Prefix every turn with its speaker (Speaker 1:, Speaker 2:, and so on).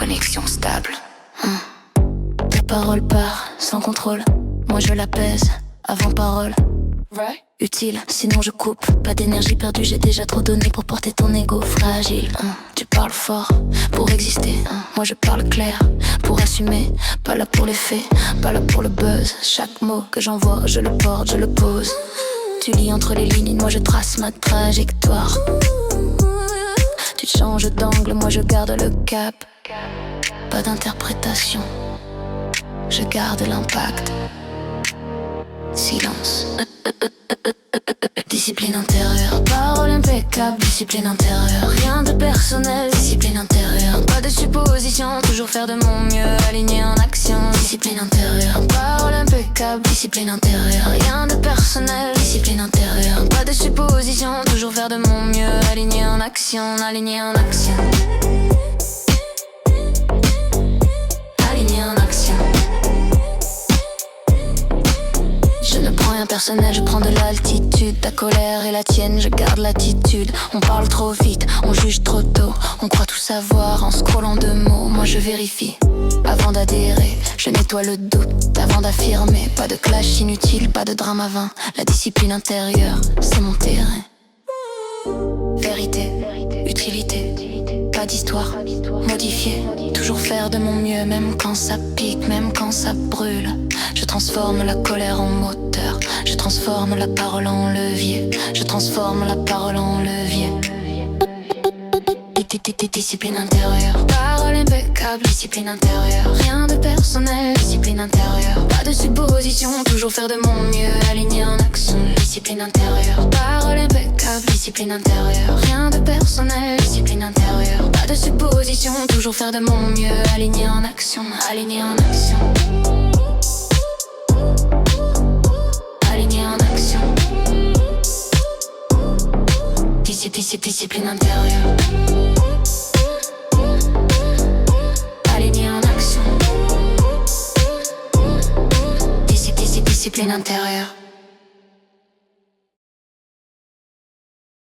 Speaker 1: connexion stable. Ta parole part sans contrôle, moi je l'apaise avant parole. Utile, sinon je coupe. Pas d'énergie perdue, j'ai déjà trop donné pour porter ton ego fragile. Tu parles fort pour exister, moi je parle clair pour assumer. Pas là pour les faits, pas là pour le buzz. Chaque mot que j'envoie, je le porte, je le pose. Tu lis entre les lignes, moi je trace ma trajectoire. Tu changes d'angle, moi je garde le cap. Pas d'interprétation, je garde l'impact. Silence. Discipline intérieure, parole impeccable. Discipline intérieure, rien de personnel. Discipline intérieure, pas de supposition. Toujours faire de mon mieux, aligné en action. Discipline intérieure, parole impeccable. Discipline intérieure, rien de personnel. Discipline intérieure, pas de supposition. Toujours faire de mon mieux, aligné en action. Aligné en action. Aligné en action. Je ne prends rien personnel, je prends de l'altitude. Ta colère et la tienne, je garde l'attitude. On parle trop vite, on juge trop tôt. On croit tout savoir en scrollant de mots. Moi je vérifie, avant d'adhérer. Je nettoie le doute, avant d'affirmer. Pas de clash inutile, pas de drame à vain. La discipline intérieure, c'est mon terrain. Vérité, utilité, pas d'histoire modifiée. Toujours faire de mon mieux, même quand ça pique, même quand ça brûle. Je transforme la colère en moteur. Je transforme la parole en levier. Je transforme la parole en levier. Discipline intérieure, parole impeccable. Discipline intérieure, rien de personnel. Discipline intérieure, pas de supposition. Toujours faire de mon mieux, aligné en action. Discipline intérieure, parole impeccable. Discipline intérieure, rien de personnel. Discipline intérieure, pas de supposition. Toujours faire de mon mieux, aligné en action. Aligné en action. Aligné en action. Discipline intérieure. Aligné en action. Discipline intérieure.